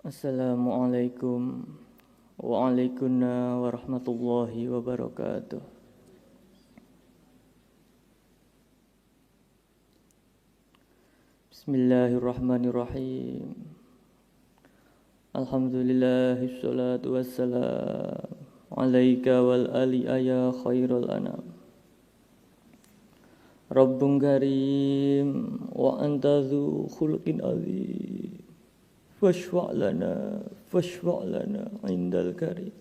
Assalamualaikum warahmatullahi wabarakatuh. Bismillahirrahmanirrahim. Alhamdulillahi sholatu wassalam alaika wal ali ya khairul anam. Rabbun karim wa anta dzu khuluqin azim. Fashfa' lana indal karim.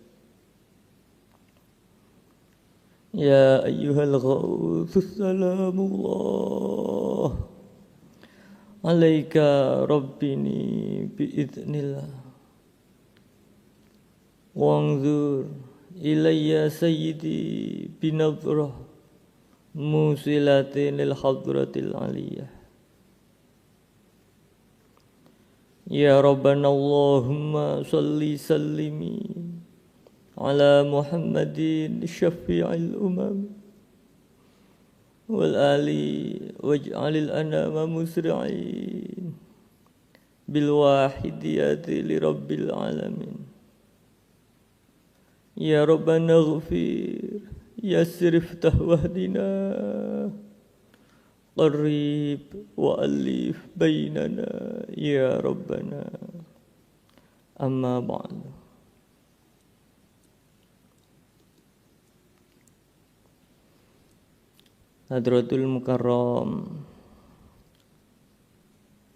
Ya ayyuhal ghawthus salamullah alaika rabbini biiznillah. Wanzur ilayya sayyidi binadrah musilatin lil hadratil aliyah. Ya Rabbana Allahumma salli sallimi ala Muhammadin syafi'il umam wal ali waj'alil anama musri'in bil wahidiyati li rabbil alamin. Ya Rabbana ghafir yassir iftah wahdina qarib wa alif bainana ya Rabbana. Amma ba'du. Hadratul Mukarram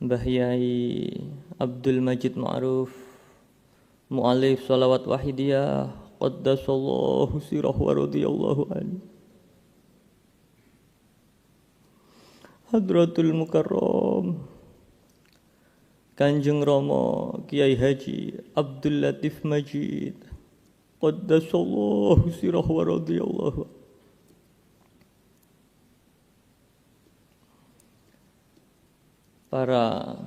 Mbah Yai Abdul Majid Ma'ruf Mu'alif Shalawat Wahidiyah Qaddasallahu sirah wa radiyallahu anhu. Hadratul Mukarram Kanjeng Rama Kiai Haji Abdul Latif Majid Qaddasallahu sirah wa radiyallahu anhu. Para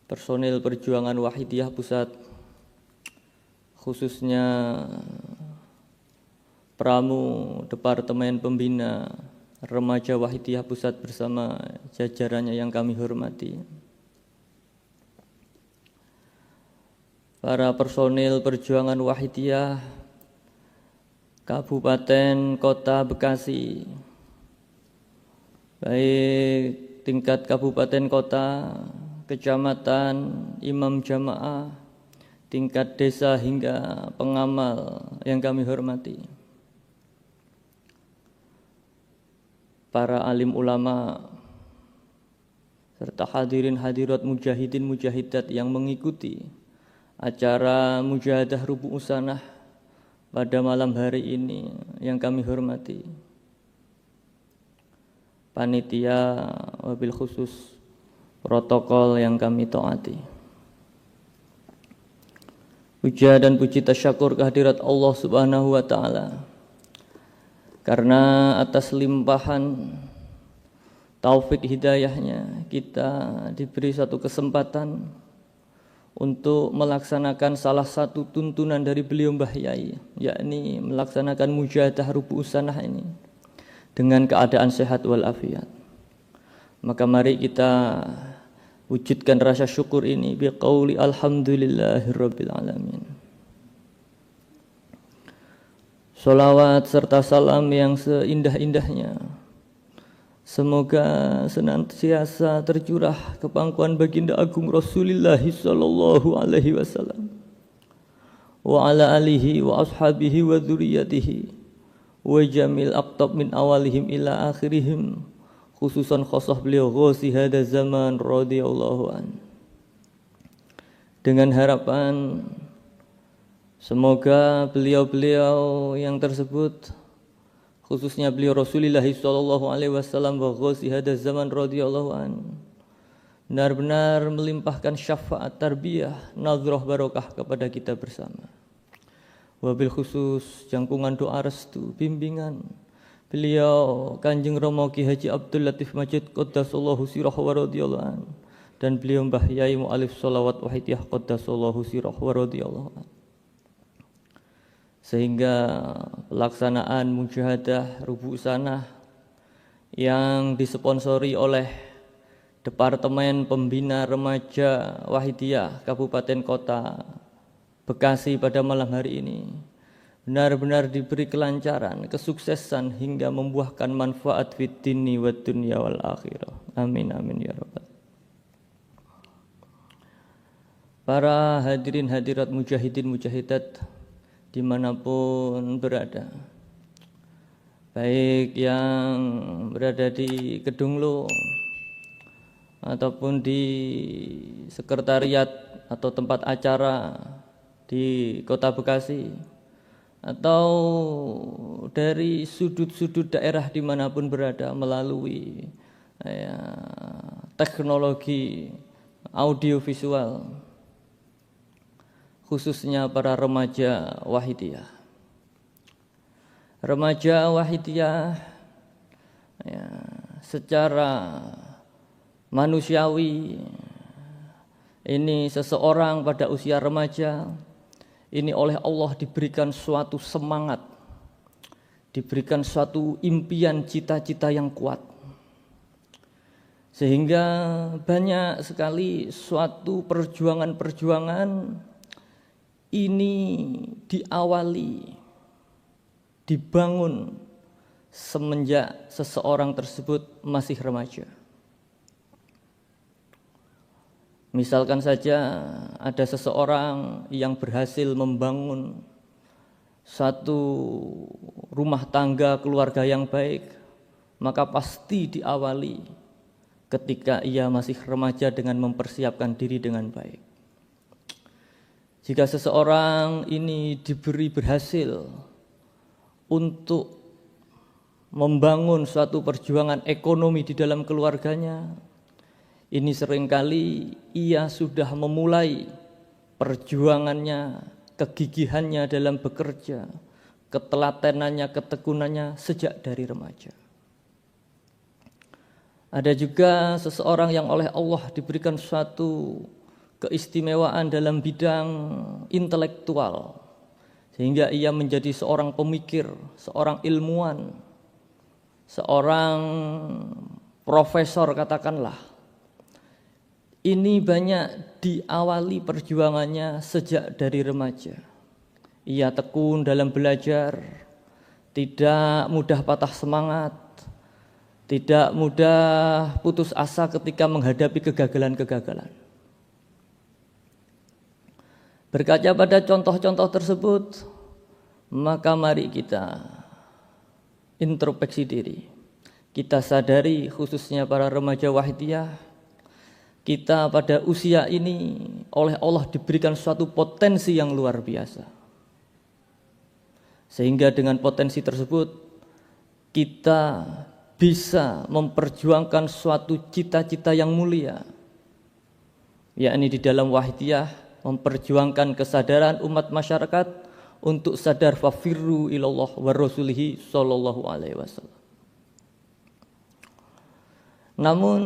personil perjuangan Wahidiyah Pusat, khususnya Pramu Departemen Pembina Remaja Wahidiyah Pusat bersama jajarannya yang kami hormati. Para personil perjuangan Wahidiyah Kabupaten Kota Bekasi, baik tingkat kabupaten kota, kecamatan, imam jamaah, tingkat desa hingga pengamal yang kami hormati. Para alim ulama serta hadirin hadirat mujahidin mujahidat yang mengikuti acara mujahadah Rubu' Usanah pada malam hari ini yang kami hormati. Panitia wabil khusus protokol yang kami taati. Puja dan puji tasyakur kehadirat Allah Subhanahu wa taala. Karena atas limpahan taufik hidayahnya kita diberi satu kesempatan untuk melaksanakan salah satu tuntunan dari beliau Mbah Yai, yakni melaksanakan mujahadah Rubu' Usanah ini dengan keadaan sehat walafiat. Maka mari kita wujudkan rasa syukur ini biqauli alhamdulillahirabbil alamin. Salawat serta salam yang seindah-indahnya semoga senantiasa tercurah ke pangkuan baginda agung Rasulullah sallallahu alaihi wasallam wa ala alihi wa ashabihi wa dzurriyyatihi wa jamil aqtab min awalihim ila akhirihim, khususan khosah beliau ghosi hada zaman radhiyallahu an. Dengan harapan semoga beliau-beliau yang tersebut, khususnya beliau Rasulullah sallallahu alaihi wasallam wa ghosi hada zaman radhiyallahu an, benar-benar melimpahkan syafaat tarbiyah nazrah barokah kepada kita bersama. Wabil khusus jangkungan doa restu bimbingan beliau Kanjeng Rama Ki Haji Abdul Latif Majid Qaddasallahu sirah wa radhiyallahu an, dan beliau Mbah Yai Mu'alif Shalawat Wahidiyah Qaddasallahu sirah wa radhiyallahu an. Sehingga pelaksanaan mujahadah Rubu' Usanah yang disponsori oleh Departemen Pembina Remaja Wahidiyah Kabupaten Kota Bekasi pada malam hari ini benar-benar diberi kelancaran, kesuksesan hingga membuahkan manfaat fid dini wad dunya wal akhirah. Amin amin ya rabbal. Para hadirin hadirat mujahidin mujahidat dimanapun berada, baik yang berada di Kedunglo ataupun di sekretariat atau tempat acara di Kota Bekasi, atau dari sudut-sudut daerah dimanapun berada melalui teknologi audiovisual, khususnya para remaja Wahidiyah. Remaja Wahidiyah secara manusiawi ini seseorang pada usia remaja ini oleh Allah diberikan suatu semangat, diberikan suatu impian cita-cita yang kuat, sehingga banyak sekali suatu perjuangan-perjuangan ini diawali, dibangun semenjak seseorang tersebut masih remaja. Misalkan saja ada seseorang yang berhasil membangun satu rumah tangga keluarga yang baik, maka pasti diawali ketika ia masih remaja dengan mempersiapkan diri dengan baik. Jika seseorang ini diberi berhasil untuk membangun suatu perjuangan ekonomi di dalam keluarganya, ini seringkali ia sudah memulai perjuangannya, kegigihannya dalam bekerja, ketelatenannya, ketekunannya sejak dari remaja. Ada juga seseorang yang oleh Allah diberikan suatu keistimewaan dalam bidang intelektual, sehingga ia menjadi seorang pemikir, seorang ilmuwan, seorang profesor katakanlah. Ini banyak diawali perjuangannya sejak dari remaja. Ia tekun dalam belajar, tidak mudah patah semangat, tidak mudah putus asa ketika menghadapi kegagalan-kegagalan. Berkaca pada contoh-contoh tersebut, maka mari kita introspeksi diri. Kita sadari khususnya para remaja Wahidiyah, kita pada usia ini oleh Allah diberikan suatu potensi yang luar biasa. Sehingga dengan potensi tersebut kita bisa memperjuangkan suatu cita-cita yang mulia, yakni di dalam Wahidiyah memperjuangkan kesadaran umat masyarakat untuk sadar fafirru ilallah wa rasulihi sallallahu alaihi wasallam. Namun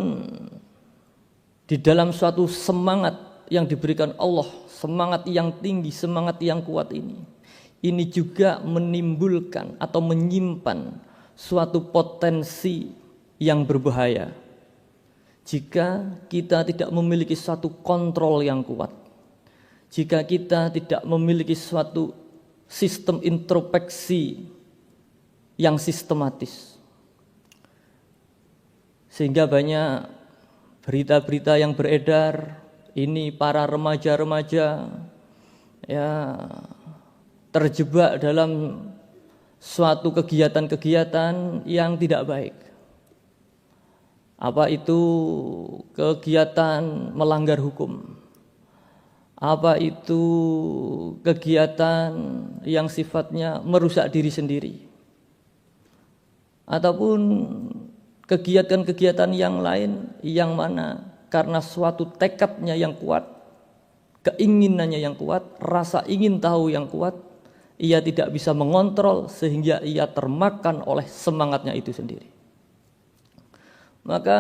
di dalam suatu semangat yang diberikan Allah, semangat yang tinggi, semangat yang kuat ini juga menimbulkan atau menyimpan suatu potensi yang berbahaya jika kita tidak memiliki suatu kontrol yang kuat, jika kita tidak memiliki suatu sistem introspeksi yang sistematis. Sehingga banyak berita-berita yang beredar, ini para remaja-remaja ya terjebak dalam suatu kegiatan-kegiatan yang tidak baik. Apa itu kegiatan melanggar hukum? Apa itu kegiatan yang sifatnya merusak diri sendiri? Ataupun kegiatan-kegiatan yang lain yang mana karena suatu tekadnya yang kuat, keinginannya yang kuat, rasa ingin tahu yang kuat, ia tidak bisa mengontrol sehingga ia termakan oleh semangatnya itu sendiri. Maka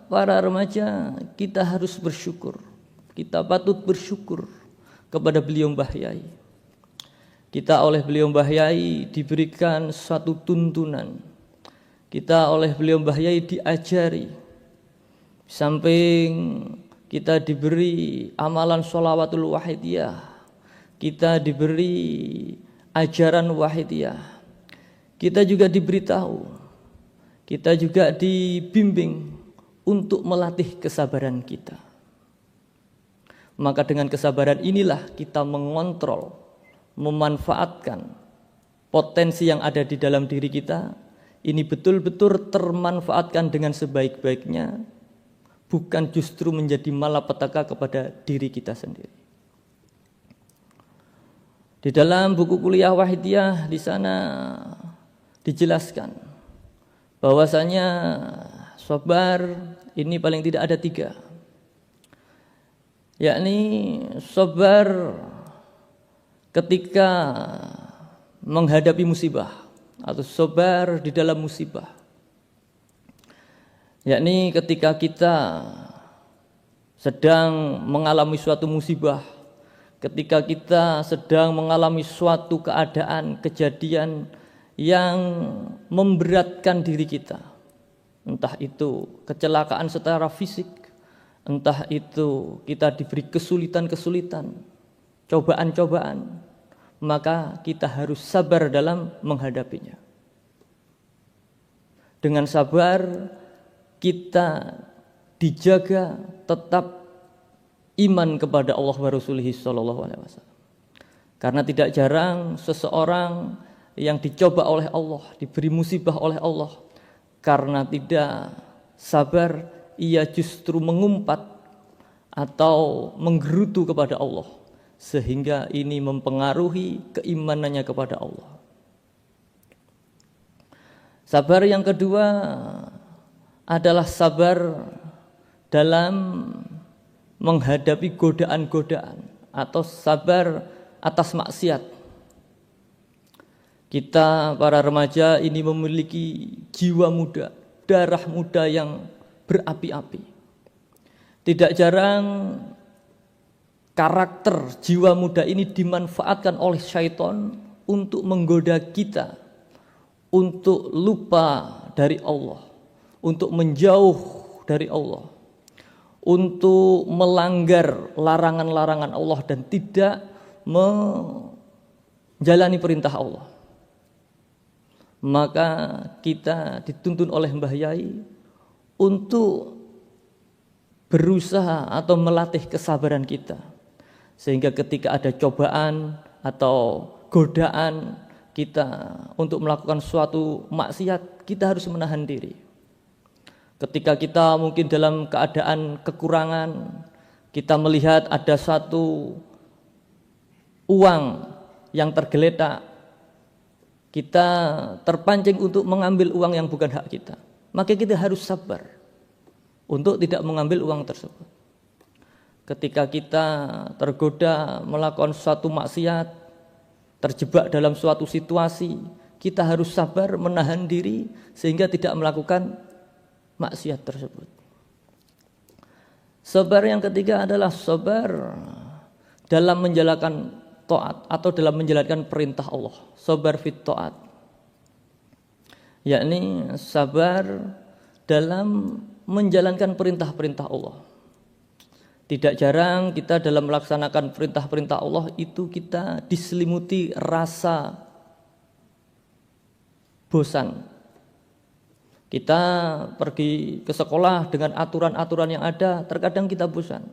para remaja kita harus bersyukur, kita patut bersyukur kepada beliau Mbah Yai. Kita oleh beliau Mbah Yai diberikan suatu tuntunan. Kita oleh beliau Mbah Yai diajari samping kita diberi amalan sholawatul wahidiyah, kita diberi ajaran wahidiyah, kita juga diberitahu, kita juga dibimbing untuk melatih kesabaran kita. Maka dengan kesabaran inilah kita mengontrol, memanfaatkan potensi yang ada di dalam diri kita. Ini betul-betul termanfaatkan dengan sebaik-baiknya, bukan justru menjadi malapetaka kepada diri kita sendiri. Di dalam buku kuliah wahidiyah di sana dijelaskan bahwasanya sabar ini paling tidak ada 3, yakni sabar ketika menghadapi musibah atau sabar di dalam musibah, yakni ketika kita sedang mengalami suatu musibah, ketika kita sedang mengalami suatu keadaan, kejadian yang memberatkan diri kita, entah itu kecelakaan secara fisik, entah itu kita diberi kesulitan-kesulitan, cobaan-cobaan, maka kita harus sabar dalam menghadapinya. Dengan sabar kita dijaga tetap iman kepada Allah wa Rasulihi sallallahu alaihi wasallam. Karena tidak jarang seseorang yang dicoba oleh Allah, diberi musibah oleh Allah, karena tidak sabar ia justru mengumpat atau menggerutu kepada Allah, sehingga ini mempengaruhi keimanannya kepada Allah. Sabar yang kedua adalah sabar dalam menghadapi godaan-godaan atau sabar atas maksiat. Kita para remaja ini memiliki jiwa muda, darah muda yang berapi-api. Tidak jarang karakter jiwa muda ini dimanfaatkan oleh syaitan untuk menggoda kita, untuk lupa dari Allah, untuk menjauh dari Allah, untuk melanggar larangan-larangan Allah dan tidak menjalani perintah Allah. Maka kita dituntun oleh Mbah Yai untuk berusaha atau melatih kesabaran kita, sehingga ketika ada cobaan atau godaan kita untuk melakukan suatu maksiat, kita harus menahan diri. Ketika kita mungkin dalam keadaan kekurangan, kita melihat ada satu uang yang tergeletak, kita terpancing untuk mengambil uang yang bukan hak kita, maka kita harus sabar untuk tidak mengambil uang tersebut. Ketika kita tergoda melakukan suatu maksiat, terjebak dalam suatu situasi, kita harus sabar menahan diri sehingga tidak melakukan maksiat tersebut. Sabar yang ketiga adalah sabar dalam menjalankan taat atau dalam menjalankan perintah Allah. Sabar fit taat, yakni sabar dalam menjalankan perintah-perintah Allah. Tidak jarang kita dalam melaksanakan perintah-perintah Allah itu kita diselimuti rasa bosan. Kita pergi ke sekolah dengan aturan-aturan yang ada, terkadang kita bosan.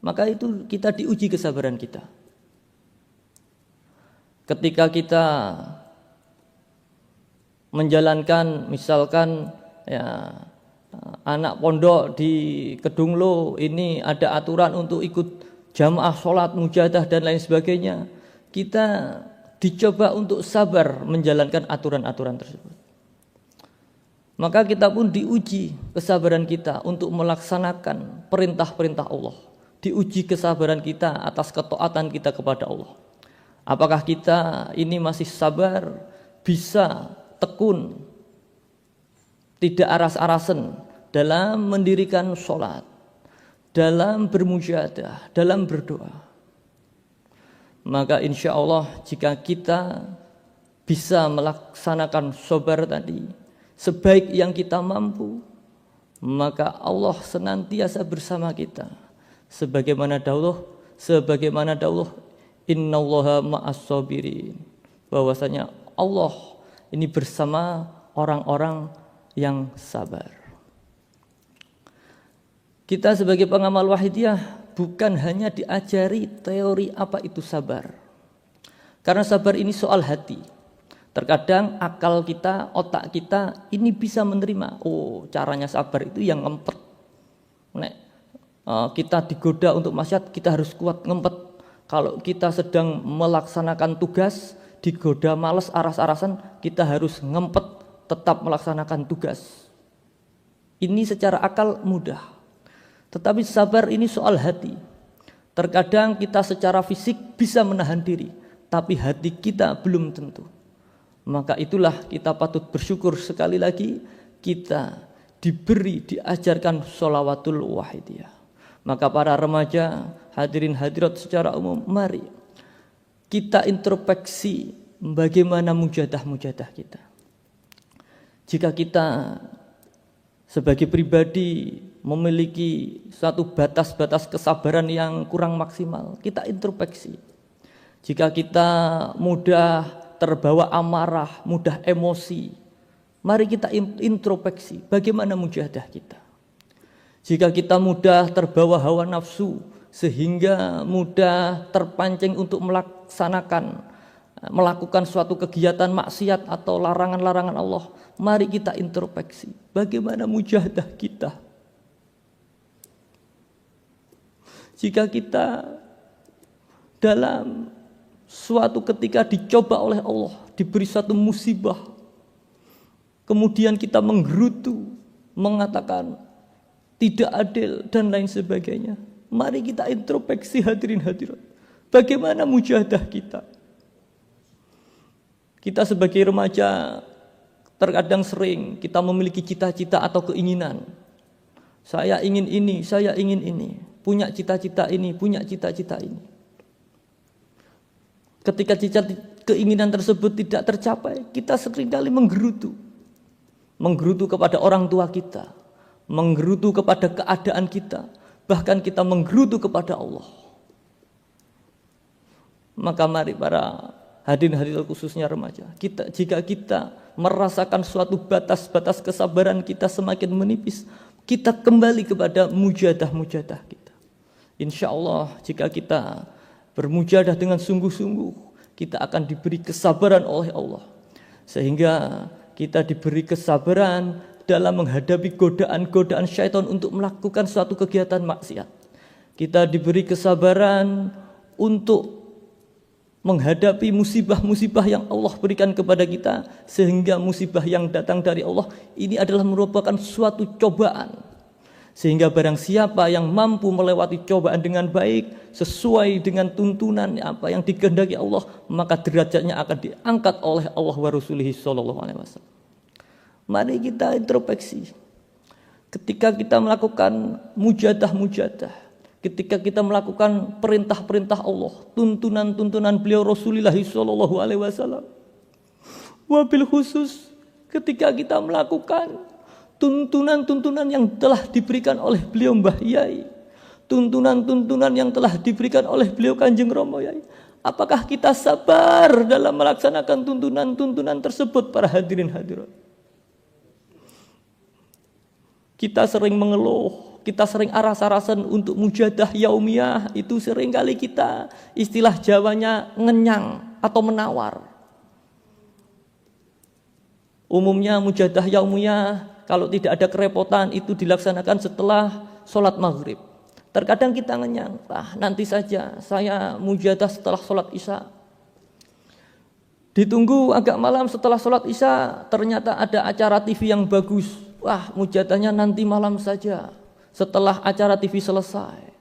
Maka itu kita diuji kesabaran kita. Ketika kita menjalankan misalkan ya anak pondok di Kedunglo ini ada aturan untuk ikut jamaah sholat mujahadah dan lain sebagainya, kita dicoba untuk sabar menjalankan aturan-aturan tersebut. Maka kita pun diuji kesabaran kita untuk melaksanakan perintah-perintah Allah, diuji kesabaran kita atas ketaatan kita kepada Allah. Apakah kita ini masih sabar, bisa tekun, tidak aras-arasen dalam mendirikan sholat, dalam bermujahadah, dalam berdoa. Maka insya Allah jika kita bisa melaksanakan sabar tadi sebaik yang kita mampu, maka Allah senantiasa bersama kita. Sebagaimana daulah innallaha ma'as sabirin, bahwasanya Allah ini bersama orang-orang yang sabar. Kita sebagai pengamal wahidiyah bukan hanya diajari teori apa itu sabar, karena sabar ini soal hati. Terkadang akal kita, otak kita ini bisa menerima, oh caranya sabar itu yang ngempet. Kita digoda untuk maksiat, kita harus kuat ngempet. Kalau kita sedang melaksanakan tugas, digoda males aras-arasan, kita harus ngempet tetap melaksanakan tugas. Ini secara akal mudah. Tetapi sabar ini soal hati. Terkadang kita secara fisik bisa menahan diri, tapi hati kita belum tentu. Maka itulah kita patut bersyukur sekali lagi kita diajarkan sholawatul wahidiyah. Maka para remaja, hadirin hadirat secara umum, mari kita introspeksi bagaimana mujadah-mujadah kita. Jika kita sebagai pribadi memiliki suatu batas-batas kesabaran yang kurang maksimal, kita introspeksi. Jika kita mudah terbawa amarah, mudah emosi, mari kita introspeksi bagaimana mujahadah kita. Jika kita mudah terbawa hawa nafsu sehingga mudah terpancing untuk melakukan suatu kegiatan maksiat atau larangan-larangan Allah, mari kita introspeksi bagaimana mujahadah kita. Jika kita dalam suatu ketika dicoba oleh Allah, diberi satu musibah, kemudian kita menggerutu, mengatakan tidak adil dan lain sebagainya, mari kita introspeksi hadirin hadirat, bagaimana mujahadah kita. Kita sebagai remaja terkadang sering kita memiliki cita-cita atau keinginan. Saya ingin ini, saya ingin ini, punya cita-cita ini, punya cita-cita ini. Ketika keinginan tersebut tidak tercapai, kita seringkali menggerutu kepada orang tua kita, menggerutu kepada keadaan kita, bahkan kita menggerutu kepada Allah. Maka mari para hadirin khususnya remaja, jika kita merasakan suatu batas-batas kesabaran kita semakin menipis, kita kembali kepada mujadah-mujadah kita. Insya Allah jika kita bermujadah dengan sungguh-sungguh, kita akan diberi kesabaran oleh Allah, sehingga kita diberi kesabaran dalam menghadapi godaan-godaan syaitan untuk melakukan suatu kegiatan maksiat. Kita diberi kesabaran untuk menghadapi musibah-musibah yang Allah berikan kepada kita, sehingga musibah yang datang dari Allah ini adalah merupakan suatu cobaan. Sehingga barang siapa yang mampu melewati cobaan dengan baik, sesuai dengan tuntunan apa yang dikehendaki Allah, maka derajatnya akan diangkat oleh Allah wa Rasulih sallallahu alaihi wasallam. Mari kita introspeksi. Ketika kita melakukan mujadah-mujadah, ketika kita melakukan perintah-perintah Allah, tuntunan-tuntunan beliau Rasulullah sallallahu alaihi wasallam, wabil khusus ketika kita melakukan tuntunan-tuntunan yang telah diberikan oleh beliau Mbah Yai, tuntunan-tuntunan yang telah diberikan oleh beliau Kanjeng Romo Yai, apakah kita sabar dalam melaksanakan tuntunan-tuntunan tersebut para hadirin hadirat? Kita sering mengeluh, kita sering aras-arasan untuk mujadah yaumiyah, itu sering kali kita istilah Jawanya ngenyang atau menawar. Umumnya mujadah yaumiyah kalau tidak ada kerepotan itu dilaksanakan setelah sholat maghrib. Terkadang kita ngenyang, nanti saja saya mujadah setelah sholat isya. Ditunggu agak malam setelah sholat isya, ternyata ada acara TV yang bagus. Wah, mujadahnya nanti malam saja setelah acara TV selesai.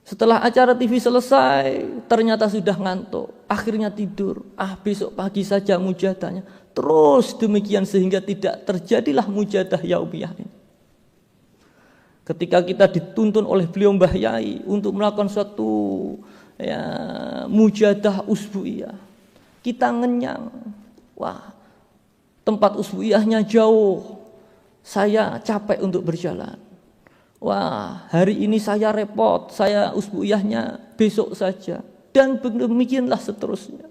Setelah acara TV selesai, ternyata sudah ngantuk, akhirnya tidur. Besok pagi saja mujadahnya. Terus demikian sehingga tidak terjadilah mujadah yaumiyah ini. Ketika kita dituntun oleh beliau Mbah Yai untuk melakukan suatu mujadah usbu'iyah, kita ngenyang. Wah, tempat usbu'iyahnya jauh. saya capek untuk berjalan. Wah, hari ini saya repot, saya usbuyahnya besok saja. Dan demikianlah seterusnya.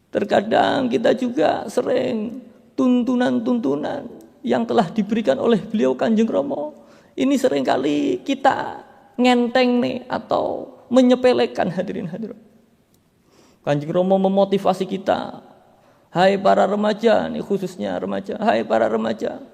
Terkadang kita juga sering tuntunan-tuntunan yang telah diberikan oleh beliau Kanjeng Rama. Ini seringkali kita ngenteng nih atau menyepelekan hadirin hadirat. Kanjeng Rama memotivasi kita. Hai para remaja, ini khususnya remaja. Hai para remaja,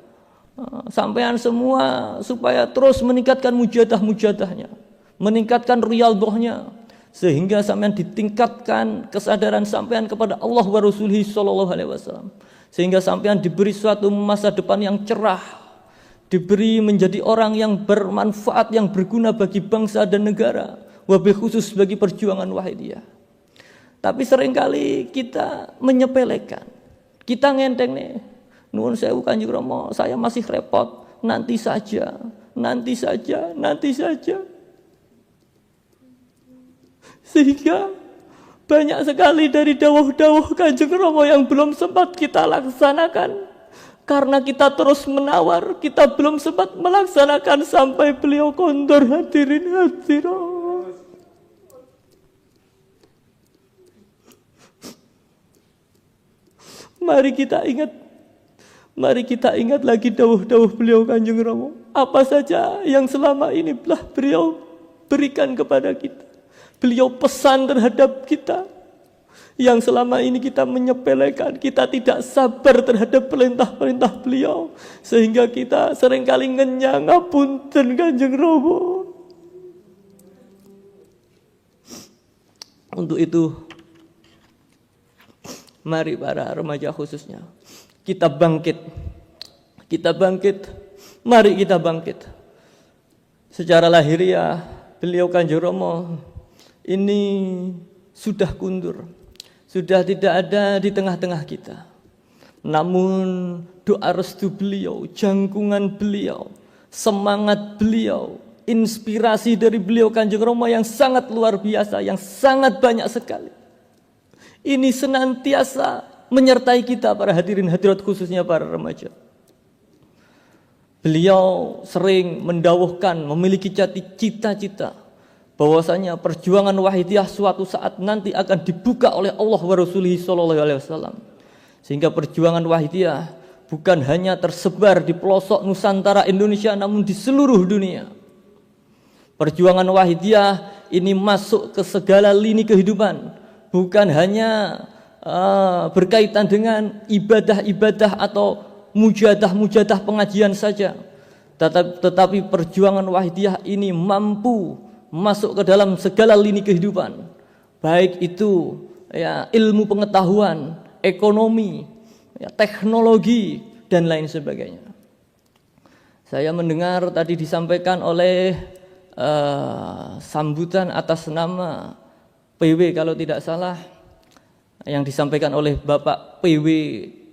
sampean semua supaya terus meningkatkan mujadah-mujadahnya, meningkatkan riyadhahnya, sehingga sampean ditingkatkan kesadaran sampean kepada Allah wa Rasulih sallallahu alaihi wasallam, sehingga sampean diberi suatu masa depan yang cerah, diberi menjadi orang yang bermanfaat, yang berguna bagi bangsa dan negara, wabil khusus bagi perjuangan Wahidiyah. Tapi seringkali kita menyepelekan, kita ngenteng nih. Nuwun sewu Kanjeng Rama, saya masih repot, nanti saja, nanti saja, nanti saja. Sehingga banyak sekali dari dawuh-dawuh Kanjeng Rama yang belum sempat kita laksanakan. Karena kita terus menawar, kita belum sempat melaksanakan sampai beliau kondur hadirin hadirat. Mari kita ingat lagi dawuh-dawuh beliau Kanjeng Rama. Apa saja yang selama ini telah beliau berikan kepada kita. Beliau pesan terhadap kita. Yang selama ini kita menyepelekan, kita tidak sabar terhadap perintah-perintah beliau. Sehingga kita seringkali ngenyang ngapunten Kanjeng Rama. Untuk itu, mari para remaja khususnya, kita bangkit, mari kita bangkit. Secara lahiriah, beliau Kanjeng Rama ini sudah kundur, sudah tidak ada di tengah-tengah kita. Namun doa restu beliau, jangkungan beliau, semangat beliau, inspirasi dari beliau Kanjeng Rama yang sangat luar biasa, yang sangat banyak sekali, ini senantiasa menyertai kita para hadirin hadirat khususnya para remaja. Beliau sering mendawuhkan, memiliki cita-cita bahwasanya perjuangan Wahidiyah suatu saat nanti akan dibuka oleh Allah wa Rasulih sallallahu alaihi wasallam. Sehingga perjuangan Wahidiyah bukan hanya tersebar di pelosok Nusantara Indonesia, namun di seluruh dunia. Perjuangan Wahidiyah ini masuk ke segala lini kehidupan. Bukan hanya berkaitan dengan ibadah-ibadah atau mujadah-mujadah pengajian saja, tetapi perjuangan Wahidiyah ini mampu masuk ke dalam segala lini kehidupan, baik itu ya ilmu pengetahuan, ekonomi, ya, teknologi dan lain sebagainya. Saya mendengar tadi disampaikan oleh sambutan atas nama PW kalau tidak salah, yang disampaikan oleh Bapak PW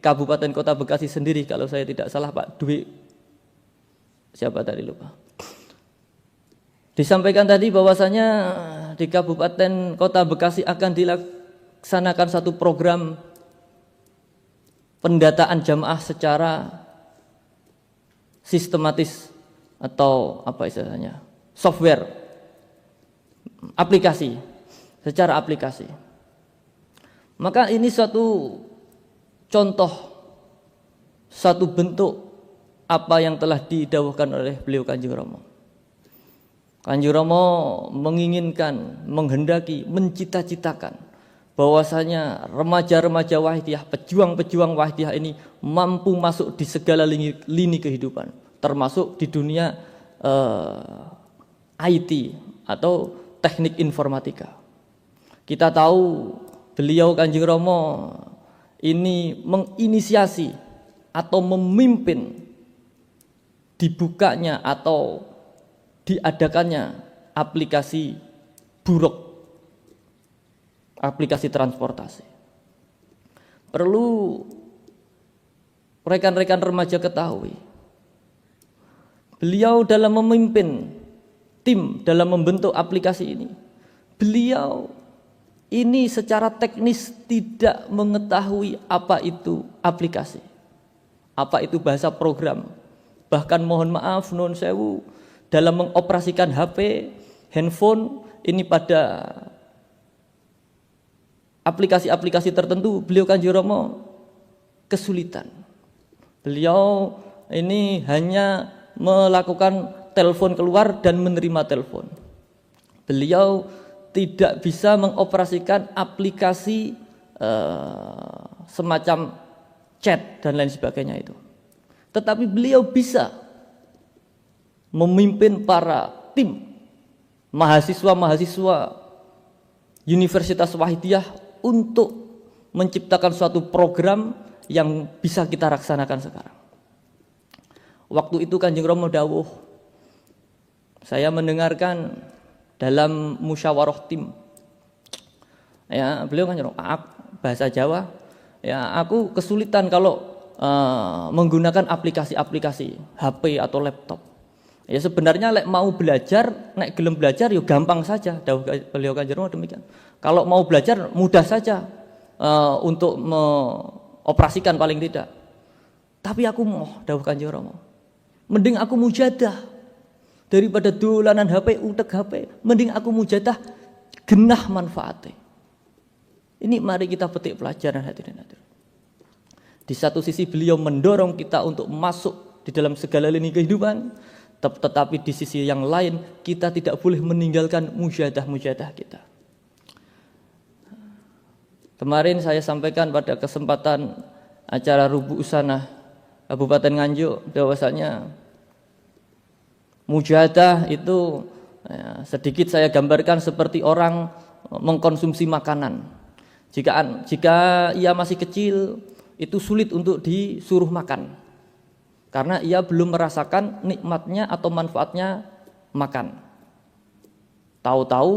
Kabupaten Kota Bekasi sendiri kalau saya tidak salah, Pak Dwi siapa tadi lupa. Disampaikan tadi bahwasanya di Kabupaten Kota Bekasi akan dilaksanakan satu program pendataan jamaah secara sistematis atau apa istilahnya, software, aplikasi. Secara aplikasi. Maka ini suatu contoh, satu bentuk apa yang telah didawuhkan oleh beliau Kanjeng Rama. Kanjeng Rama menginginkan, menghendaki, mencita-citakan bahwasanya remaja-remaja Wahidiyah, pejuang-pejuang Wahidiyah ini mampu masuk di segala lini kehidupan, termasuk di dunia IT atau teknik informatika. Kita tahu beliau Kanjeng Rama ini menginisiasi atau memimpin dibukanya atau diadakannya aplikasi Buruk, aplikasi transportasi. Perlu rekan-rekan remaja ketahui, beliau dalam memimpin tim dalam membentuk aplikasi ini, beliau ini secara teknis tidak mengetahui apa itu aplikasi. Apa itu bahasa program? Bahkan mohon maaf, nun sewu, dalam mengoperasikan HP, handphone, ini pada aplikasi-aplikasi tertentu, beliau Kanjeng Rama kesulitan. Beliau ini hanya melakukan telepon keluar dan menerima telepon. Beliau tidak bisa mengoperasikan aplikasi semacam chat dan lain sebagainya itu. Tetapi beliau bisa memimpin para tim mahasiswa-mahasiswa Universitas Wahidiyah untuk menciptakan suatu program yang bisa kita laksanakan sekarang. Waktu itu Kanjeng Rama dawuh, saya mendengarkan dalam musyawarah tim. Ya, beliau kan bahasa Jawa, ya aku kesulitan kalau menggunakan aplikasi-aplikasi HP atau laptop. Ya sebenarnya lek mau belajar, nek gelem belajar ya gampang saja. Dawuh beliau Kanjeng Rama demikian. Kalau mau belajar mudah saja untuk mengoperasikan paling tidak. Tapi aku mau dawuh Kanjeng Rama, mending aku mujadah daripada dolanan HP utek HP, mending aku mujadah genah manfaatnya. Ini mari kita petik pelajaran hadirin. Di satu sisi beliau mendorong kita untuk masuk di dalam segala lini kehidupan, tetapi di sisi yang lain kita tidak boleh meninggalkan mujadah-mujadah kita. Kemarin saya sampaikan pada kesempatan acara Rubu Usanah Kabupaten Nganjuk bahwasanya mujadah itu sedikit saya gambarkan seperti orang mengkonsumsi makanan. Jika ia masih kecil, itu sulit untuk disuruh makan karena ia belum merasakan nikmatnya atau manfaatnya makan. Tahu-tahu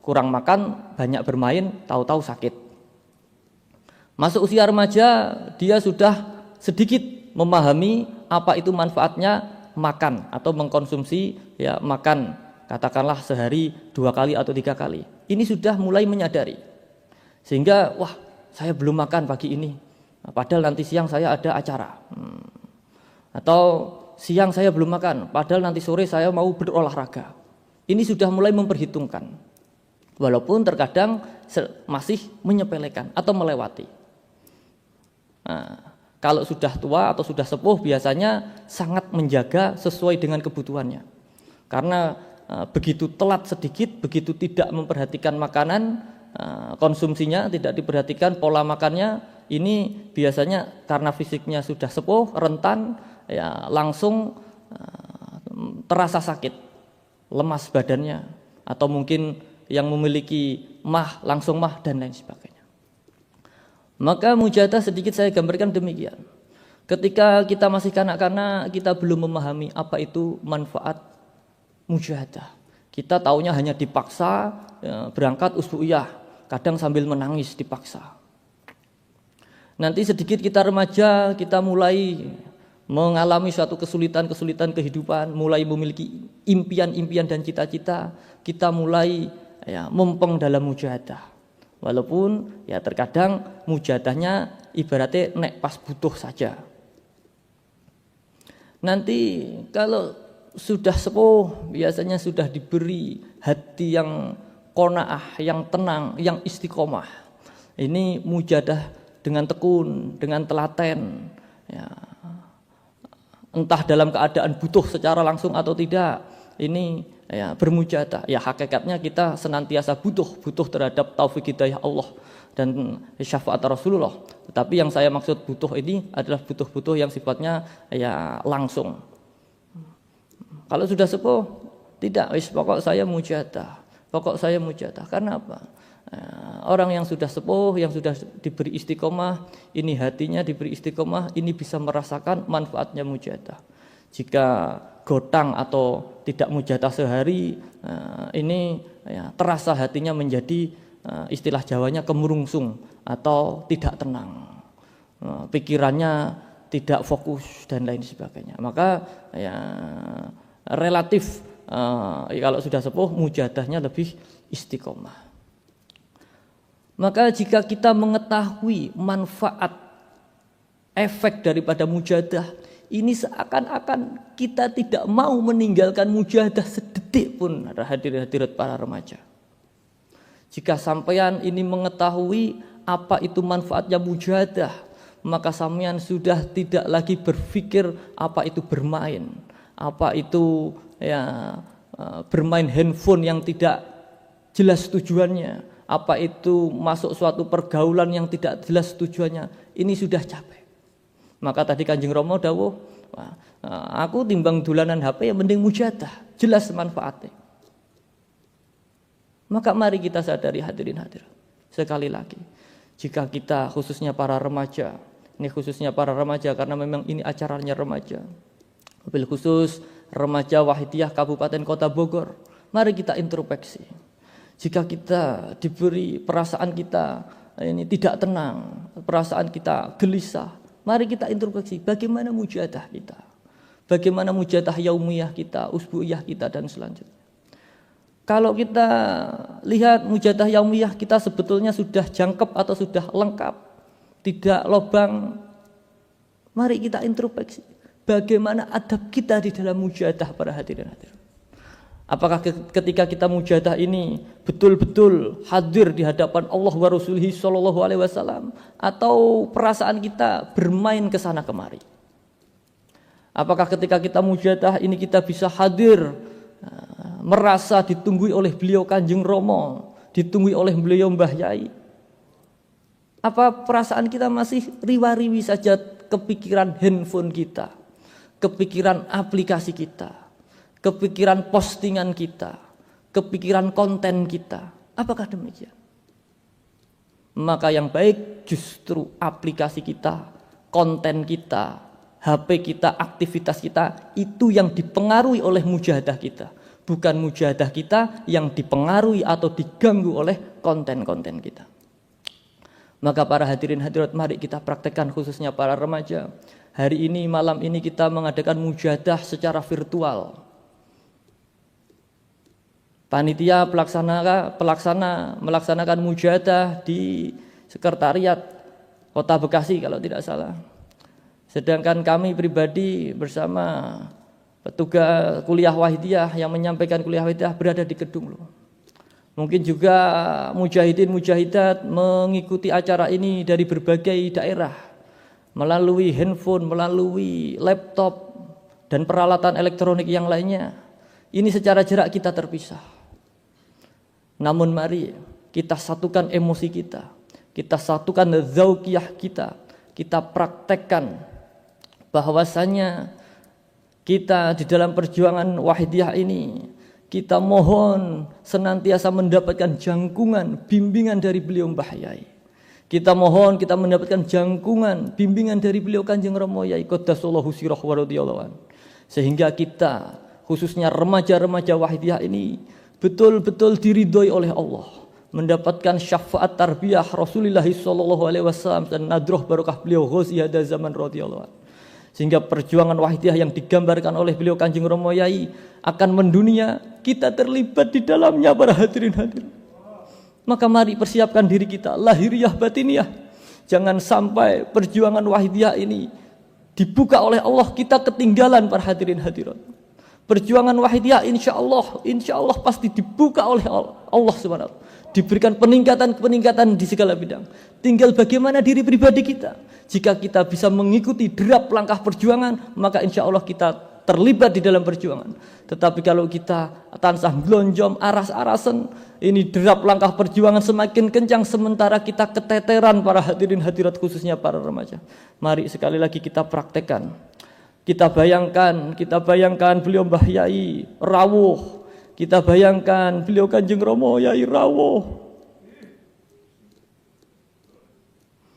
kurang makan, banyak bermain, tahu-tahu sakit. Masuk usia remaja, dia sudah sedikit memahami apa itu manfaatnya makan atau mengkonsumsi ya makan, katakanlah sehari 2 kali atau 3 kali. Ini sudah mulai menyadari, sehingga wah saya belum makan pagi ini, padahal nanti siang saya ada acara, atau siang saya belum makan, padahal nanti sore saya mau berolahraga. Ini sudah mulai memperhitungkan, walaupun terkadang masih menyepelekan atau melewati. Nah, kalau sudah tua atau sudah sepuh biasanya sangat menjaga sesuai dengan kebutuhannya. Karena begitu telat sedikit, begitu tidak memperhatikan makanan, konsumsinya, tidak diperhatikan pola makannya, ini biasanya karena fisiknya sudah sepuh, rentan, ya langsung terasa sakit, lemas badannya, atau mungkin yang memiliki langsung dan lain sebagainya. Maka mujadah sedikit saya gambarkan demikian. Ketika kita masih kanak-kanak, kita belum memahami apa itu manfaat mujahadah. Kita taunya hanya dipaksa berangkat usbu'iyah, kadang sambil menangis dipaksa. Nanti sedikit kita remaja, kita mulai mengalami suatu kesulitan-kesulitan kehidupan, mulai memiliki impian-impian dan cita-cita, kita mulai mempeng dalam mujahadah. Walaupun ya terkadang mujadahnya ibaratnya nek pas butuh saja. Nanti kalau sudah sepuh biasanya sudah diberi hati yang qanaah, yang tenang, yang istiqomah. Ini mujadah dengan tekun, dengan telaten, ya. Entah dalam keadaan butuh secara langsung atau tidak, ini ya bermujadah. Ya hakikatnya kita senantiasa butuh terhadap taufik hidayah Allah dan syafaat Rasulullah. Tetapi yang saya maksud butuh ini adalah butuh yang sifatnya ya langsung. Kalau sudah sepuh tidak, pokok saya mujadah. Karena apa? Orang yang sudah sepuh, yang sudah diberi istiqomah, ini hatinya diberi istiqomah, ini bisa merasakan manfaatnya mujadah. Jika gotang atau tidak mujadah sehari, ini ya, terasa hatinya menjadi istilah Jawanya kemurungsung atau tidak tenang, pikirannya tidak fokus dan lain sebagainya. Maka ya relatif kalau sudah sepuh mujadahnya lebih istiqomah. Maka jika kita mengetahui manfaat efek daripada mujahadah ini seakan-akan kita tidak mau meninggalkan mujahadah sedetik pun, hadirin-hadirat para remaja. Jika sampean ini mengetahui apa itu manfaatnya mujahadah, maka sampean sudah tidak lagi berpikir apa itu bermain, apa itu bermain handphone yang tidak jelas tujuannya, apa itu masuk suatu pergaulan yang tidak jelas tujuannya. Ini sudah capek. Maka tadi Kanjeng Rama dawuh, aku timbang dolanan HP yang mending mujahadah, jelas manfaatnya. Maka mari kita sadari hadirin hadirat. Sekali lagi, jika kita khususnya para remaja, ini khususnya para remaja karena memang ini acaranya remaja, mobil khusus remaja Wahidiyah Kabupaten Kota Bogor, mari kita introspeksi. Jika kita diberi perasaan kita ini tidak tenang, perasaan kita gelisah, mari kita introspeksi bagaimana mujahadah kita, bagaimana mujahadah yaumiyah kita, usbu'iyah kita dan selanjutnya. Kalau kita lihat mujahadah yaumiyah kita sebetulnya sudah jangkep atau sudah lengkap, tidak lobang, mari kita introspeksi bagaimana adab kita di dalam mujahadah para hadirin hadirin. Apakah ketika kita mujahadah ini betul-betul hadir di hadapan Allah wa Rasulih sallallahu alaihi wasallam, atau perasaan kita bermain ke sana kemari? Apakah ketika kita mujahadah ini kita bisa hadir merasa ditunggui oleh beliau Kanjeng Rama, ditunggui oleh beliau Mbah Yai? Apa perasaan kita masih riwa-riwi saja kepikiran handphone kita, kepikiran aplikasi kita, kepikiran postingan kita, kepikiran konten kita? Apakah demikian? Maka yang baik justru aplikasi kita, konten kita, HP kita, aktivitas kita itu yang dipengaruhi oleh mujahadah kita, bukan mujahadah kita yang dipengaruhi atau diganggu oleh konten-konten kita. Maka para hadirin hadirat, mari kita praktekkan khususnya para remaja. Hari ini, malam ini kita mengadakan mujahadah secara virtual. Panitia melaksanakan mujahadah di sekretariat Kota Bekasi kalau tidak salah. Sedangkan kami pribadi bersama petugas kuliah Wahidiyah yang menyampaikan kuliah Wahidiyah berada di Kedung loh. Mungkin juga mujahidin mujahidat mengikuti acara ini dari berbagai daerah melalui handphone, melalui laptop dan peralatan elektronik yang lainnya. Ini secara jarak kita terpisah. Namun mari kita satukan emosi kita satukan zauqiyah kita praktekkan bahwasanya kita di dalam perjuangan Wahidiyah ini, kita mohon senantiasa mendapatkan jangkungan, bimbingan dari beliau Mbah Yai. Kita mohon kita mendapatkan jangkungan, bimbingan dari beliau Kanjeng Rama Yai Qaddasallahu sirah wa radhiyallahu anhu. Sehingga kita khususnya remaja-remaja Wahidiyah ini betul-betul diridhoi oleh Allah, mendapatkan syafaat tarbiyah Rasulullah sallallahu alaihi wasallam dan nadroh barokah beliau ghazi hada zaman radhiyallahu anhu. Sehingga perjuangan Wahidiyah yang digambarkan oleh beliau Kanjeng Rama Yai akan mendunia, kita terlibat di dalamnya para hadirin hadirin. Maka mari persiapkan diri kita lahiriah batiniyah. Jangan sampai perjuangan Wahidiyah ini dibuka oleh Allah kita ketinggalan para hadirin hadirat. Perjuangan Wahidiyah insya Allah pasti dibuka oleh Allah Subhanahu wa ta'ala. Diberikan peningkatan di segala bidang. Tinggal bagaimana diri pribadi kita. Jika kita bisa mengikuti derap langkah perjuangan, maka insya Allah kita terlibat di dalam perjuangan. Tetapi kalau kita tansah glonjom, aras-arasan, ini derap langkah perjuangan semakin kencang sementara kita keteteran para hadirin hadirat khususnya para remaja. Mari sekali lagi kita praktekkan. Kita bayangkan beliau Mbah Yai rawuh. Kita bayangkan beliau Kanjeng Rama Yai rawuh.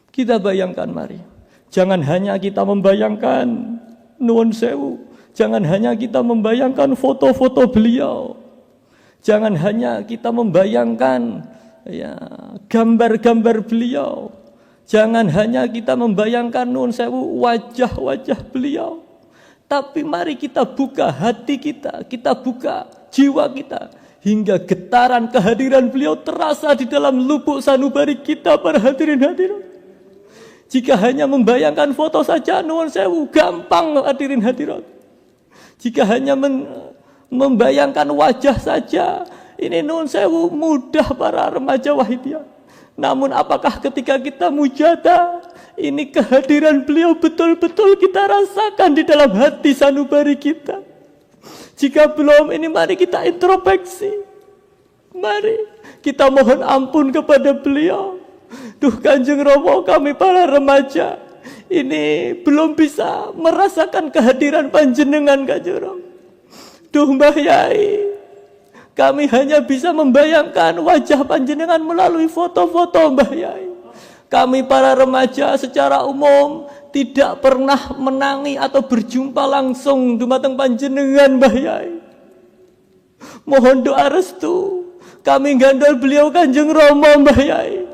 Kita bayangkan mari. Jangan hanya kita membayangkan nuwun sewu. Jangan hanya kita membayangkan foto-foto beliau. Jangan hanya kita membayangkan gambar-gambar beliau. Jangan hanya kita membayangkan nuwun sewu wajah-wajah beliau. Tapi mari kita buka hati kita buka jiwa kita, hingga getaran kehadiran beliau terasa di dalam lubuk sanubari kita para hadirin hadirin. Jika hanya membayangkan foto saja, nuwun sewu, gampang hadirin hadirat. Jika hanya membayangkan wajah saja, ini nuwun sewu, mudah para remaja wahidiyah. Namun apakah ketika kita mujadah, ini kehadiran beliau betul-betul kita rasakan di dalam hati sanubari kita? Jika belum, ini mari kita introspeksi. Mari kita mohon ampun kepada beliau. Duh Kanjeng Rama, kami para remaja ini belum bisa merasakan kehadiran panjenengan Kanjeng Rama. Duh Mbah Yai, kami hanya bisa membayangkan wajah panjenengan melalui foto-foto Mbah Yai. Kami para remaja secara umum tidak pernah menangi atau berjumpa langsung dumateng panjenengan Mbah Yai. Mohon doa restu, kami gandol beliau Kanjeng Rama Mbah Yai.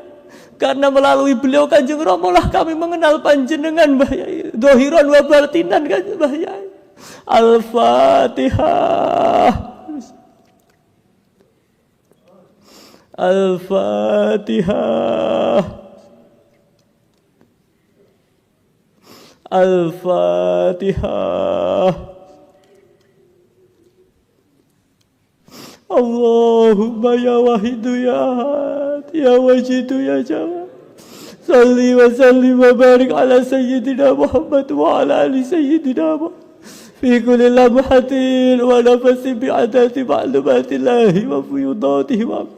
Karena melalui beliau Kanjeng Rama lah kami mengenal panjenengan Mbah Yai. Dohiran wa batinan Kanjeng Mbah Yai. Al-Fatihah. Al-Fatihah. Al-Fatihah. Allahumma ya wahidu ya ahad ya wajidu ya jawad, salli wa sallim wa barik ala sayyidina Muhammad wa ala ali sayyidina Muhammad fi kulli lamhatin wa nafasin bi'adati ma'lumatillahi wa fuyudatihi wa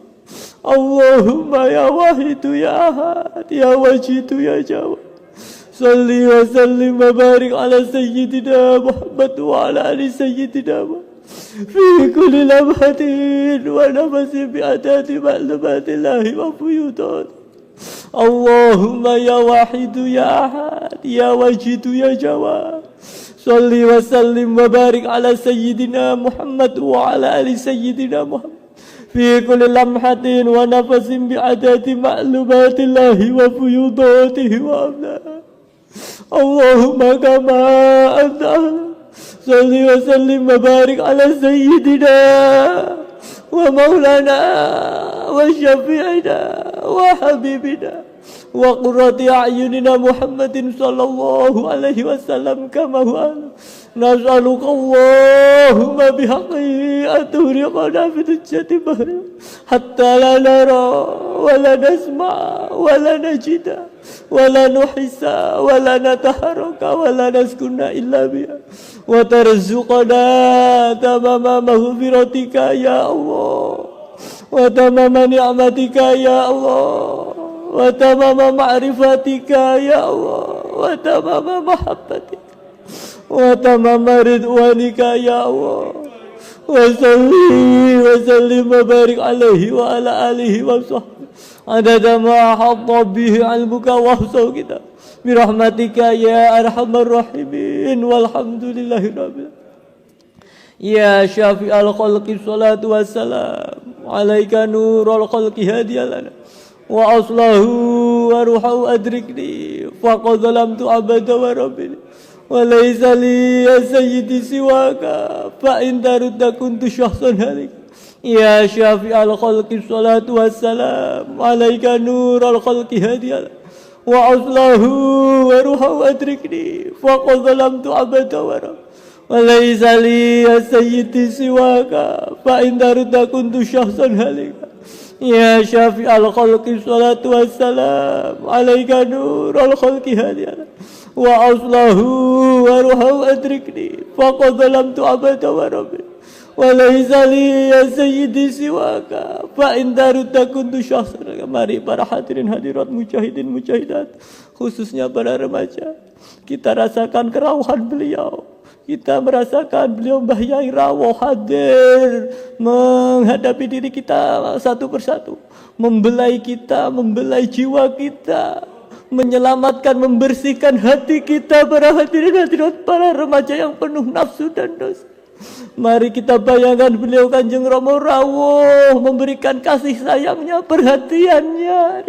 Allahumma ya wahidu ya ahad ya wajidu ya jawad, salli wa sallim wa barik ala sayyidina Muhammad wa ala ali sayyidina Muhammad في كل لمحة ونفس بعدد معلومات الله وفيوضاته. اللهم يا واحد يا أحد يا واجد يا جواد، صل وسلم وبارك على سيدنا محمد وعلى آل سيدنا محمد في كل لمحة ونفس بعدد معلومات الله وفيوضاته وأملاكه. اللهم كما أنت صل وسلم وبارك على سيدنا ومولانا وشفيعنا وحبيبنا وقرة أعيننا محمد صلى الله عليه وسلم كما هو أعلم. نسألك اللهم بحقه أن تغرقنا في دجة بحر حتى لا نرى ولا نسمع ولا نجد ولا نحس ولا نتحرك ولا نسكن إلا بها، وترزقنا تمام مغفرتك يا الله، وتمام نعمتك يا الله، وتمام معرفتك يا الله، وتمام محبتك، وتمام رضوانك يا الله. وصلي وسلم وبارك عليه وعلى آله وصحبه عدد ما حط به علمك وحصى كتاب برحمتك يا أرحم الراحمين. والحمد لله رب العالمين. يا شافي الخلق الصلاة والسلام عليك، نور الخلق هادي لنا وأصله وروحه أدركني فقد ظلمت عبد وربي وليس لي يا سيدي سواك فإن ترد كنت شخصا هلك. يا شافي الخلق الصلاة والسلام عليك، نور الخلق هادي وأصله وروحه أدركني فقد ظلمت عبد وربي وليس لي يا سيدي سواك فإن ترد كنت شخصا هلك. يا شافي الخلق الصلاة والسلام عليك، نور الخلق هادي وأصله وروحه أدركني فقد ظلمت عبد وربي وليس لي يا سيدي سواك فإن ترد كنت شخصا. Mari para hadirin hadirat, mujahidin mujahidat, khususnya para remaja, kita rasakan kerawahan beliau. Kita merasakan beliau Mbah Yai rawuh hadir menghadapi diri kita satu persatu, membelai kita, membelai jiwa kita, menyelamatkan, membersihkan hati kita para hadirin hadirat, para remaja yang penuh nafsu dan dosa. Mari kita bayangkan beliau Kanjeng Rama rawuh memberikan kasih sayangnya, perhatiannya,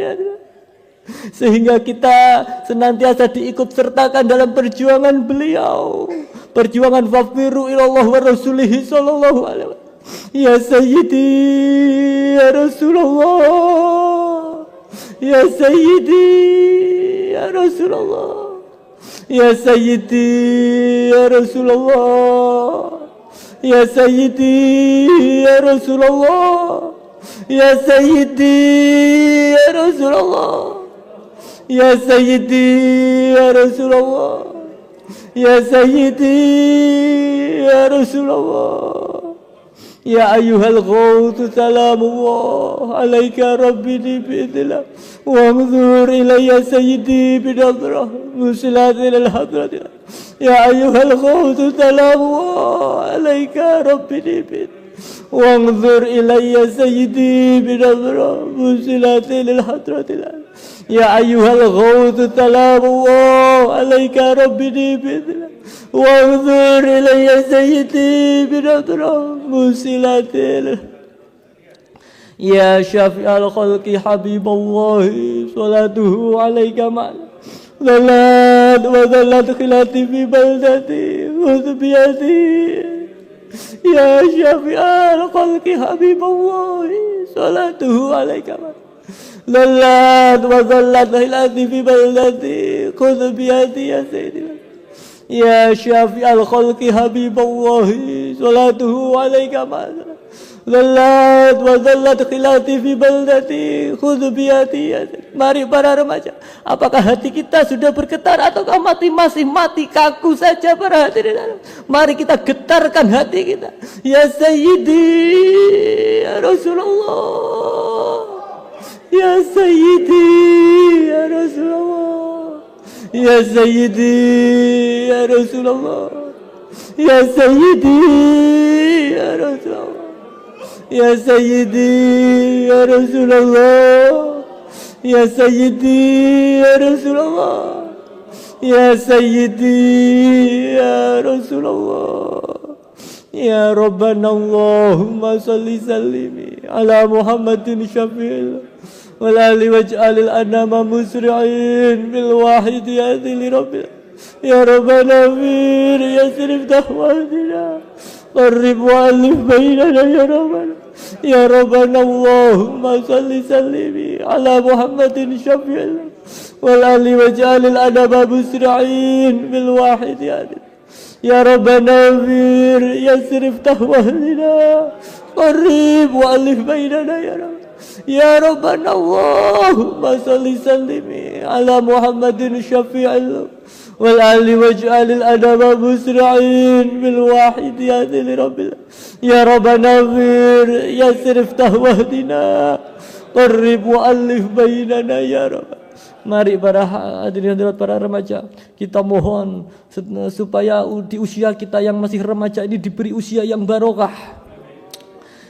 sehingga kita senantiasa diikut sertakan dalam perjuangan beliau, perjuangan fafiru ilallah wa rasulihi sallallahu alaihi wasallam. Ya Sayyidi ya Rasulullah, ya Sayyidi ya Rasulullah. Ya Sayyidi ya Rasulullah. Ya Sayyidi ya Rasulullah. Ya Sayyidi ya Rasulullah. Ya Sayyidi ya Rasulullah. Ya Sayyidi ya Rasulullah. Ya ayyuhal ghawth salamullah alaika rabbini bi'idillah wa anzur ilayya sayyidi bidadrah musilat ilal hadratillah. Ya ayyuhal ghawth salamullah alaika rabbini bi'idillah wa anzur ilayya sayyidi bidadrah musilat ilal hadratillah. Ya ayyuhal ghawth salamullah alaika rabbini bi'idillah وانظر إلي سيدي بنظرة مسلة. يا شافع الخلق حبيب الله صلاته عليك مع ذلات وذلات خلاتي في بلدتي خذ بيدي. يا شافع الخلق حبيب الله صلاته عليك مع ذلات وذلات خلاتي في بلدتي خذ بيدي يا سيدي. يا شافع الخلق حبيب الله صلاته عليك مع ذلات وذلات خلاتي في بلدتي خذ بيدي. Mari para remaja, apakah hati kita sudah bergetar ataukah masih mati kaku saja para hadirin? Mari kita getarkan hati kita. Ya Sayyidi ya Rasulullah. Ya Sayyidi ya Rasulullah. Ya Sayyidi ya Rasulullah. Ya Sayyidi ya Rasulullah. Ya Sayyidi ya Rasulullah. Ya Sayyidi ya Rasulullah. Ya Sayyidi ya Rasulullah. Ya Rabbana Allahumma salli sallimi ala Muhammadin syafi'il والآل واجعل الأنام مسرعين بالواحد يأذي لربنا. يا ربنا أمير يسر افتح وحدنا قرب وألف بيننا يا ربنا. يا ربنا اللهم صل سلم على محمد شفيع والآل واجعل الأنام مسرعين بالواحد يأذي. يا ربنا أمير يسر افتح وحدنا قرب وألف بيننا يا رب. يا ربنا اللهم صل سلم على محمد الشفيع والآل واجعل الأدب مسرعين بالواحد يا ذي ربنا. يا ربنا اغفر يسر افتح واهدنا قرب وألف بيننا يا رب. Mari para hadirin hadirat para remaja, kita mohon supaya di usia kita yang masih remaja ini diberi usia yang barokah,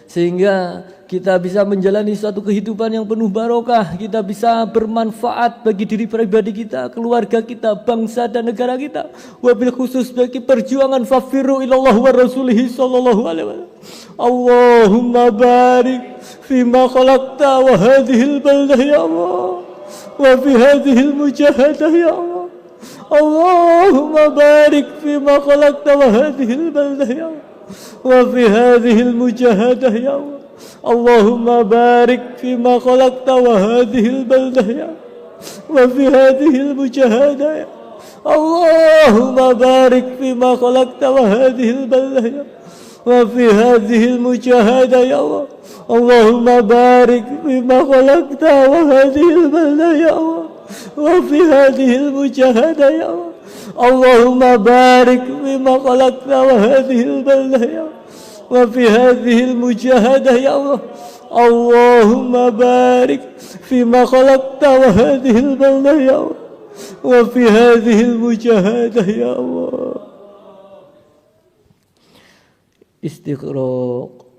sehingga kita bisa menjalani suatu kehidupan yang penuh barokah. Kita bisa bermanfaat bagi diri pribadi kita, keluarga kita, bangsa dan negara kita. Wabil khusus bagi perjuangan fafiru ilallah wa rasulihi sallallahu alaihi wasallam. Allahumma barik fima khalaqta wa hadhil baldah ya Allah wa fi hadhil mujahadah ya Allah. Allahumma barik fima khalaqta wa hadhil baldah ya Allah wa fi hadhil mujahadah ya Allah. Allahumma barik fima khalaqta wa hadhil baldah ya wa fi hadhil mujahadah ya. Allahumma barik fima khalaqta wa hadhil baldah ya wa fi hadhil mujahadah ya Allah. Allahumma barik fima khalaqta wa hadhil baldah ya Allah wa fi hadhil mujahadah ya Allah. Allahumma barik fima khalaqta wa hadhil baldah ya wa fi hadhil mujahadah ya Allah. Allahumma barik fima khalaqta wa hadhil baldah ya Allah wa fi hadhil mujahadah ya Allah. Istighraq.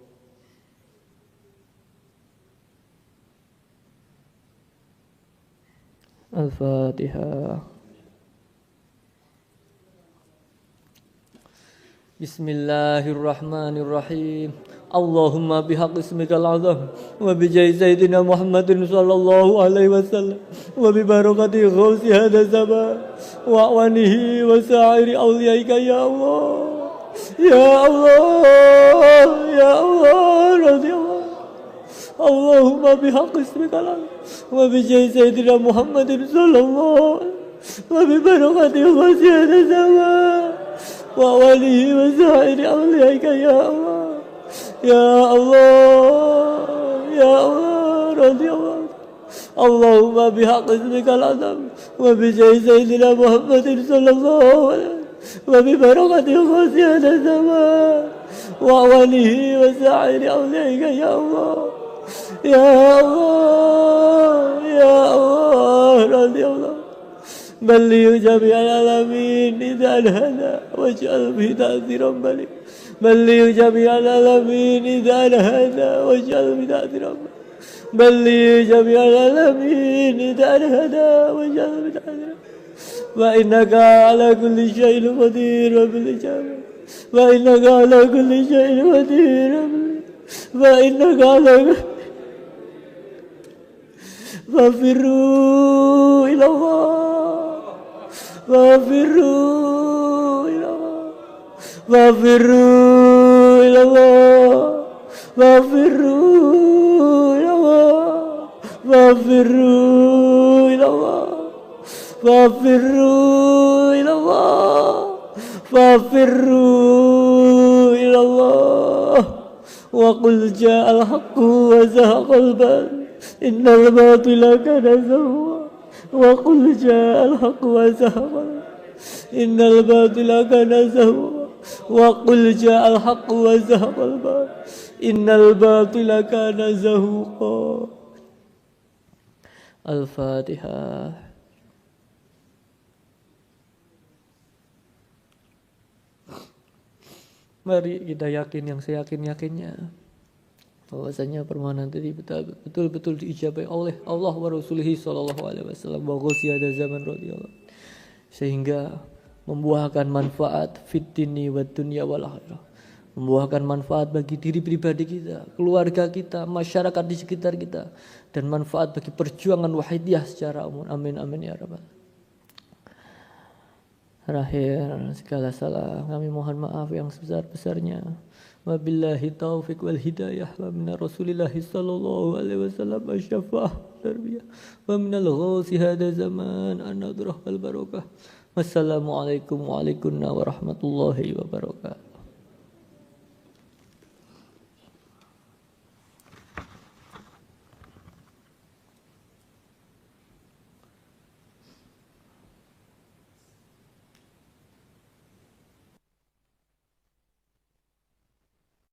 Al-Fatihah. Bismillahirrahmanirrahim. Allahumma bihaq ismikal azam wa bijai Sayyidina Muhammadin sallallahu alaihi wasallam wa bi barakati ghausi hadha zaman wa awanihi wa sa'iri awliyaika ya Allah. Ya Allah, ya Allah, radiyallahu. Allahumma bihaq ismikal azam wa bijai Sayyidina Muhammadin sallallahu وببركة غوث هذا الزمان وأوله وسائر أوليائك يا الله يا الله يا الله رضي الله اللهم بحق اسمك العظيم وبجاه سيدنا محمد صلى الله عليه وسلم وببركة غوث هذا الزمان وأوله وسائر أوليائك يا الله يا الله يا الله رضي الله بلغ جميع العالمين إذا انهدى واجعل به تأثيرا بليغا بلغ جميع العالمين إذا انهدى واجعل به تأثيرا بلغ جميع العالمين إذا انهدى واجعل به تأثيرا وإنك على كل شيء قدير وبالإجابة وإنك على كل شيء قدير وإنك على كل ففروا إلى الله ففروا إلى الله ففروا إلى الله ففروا إلى الله ففروا إلى الله ففروا إلى الله ففروا إلى الله وقل جاء الحق وزهق الباطل إن الباطل كان زهوقا وقل جاء الحق وزهق إن الباطل كان زهوقا وقل جاء الحق وزهق الباطل إن الباطل كان زهوقا. الفاتحة. Mari kita yakin yang seyakin-yakinnya bahwasanya permohonan tadi betul-betul diijabai oleh Allah wa Rasulihi sallallahu alaihi wasallam wa ghosiyada zaman radhiyallahu sehingga membuahkan manfaat fid dini wad dunya wal akhirah, membuahkan manfaat bagi diri pribadi kita, keluarga kita, masyarakat di sekitar kita, dan manfaat bagi perjuangan wahidiyah secara umum. Amin amin ya rabbal. Terakhir, segala salah kami mohon maaf yang sebesar-besarnya. Wabillahi taufiq wal hidayah wa min Rasulillah sallallahu alaihi wasallam asy-syafa'ah tarbiyah wa minal ghausi hada zaman an-nadrah wal barakah. Wassalamualaikum warahmatullahi wabarakatuh.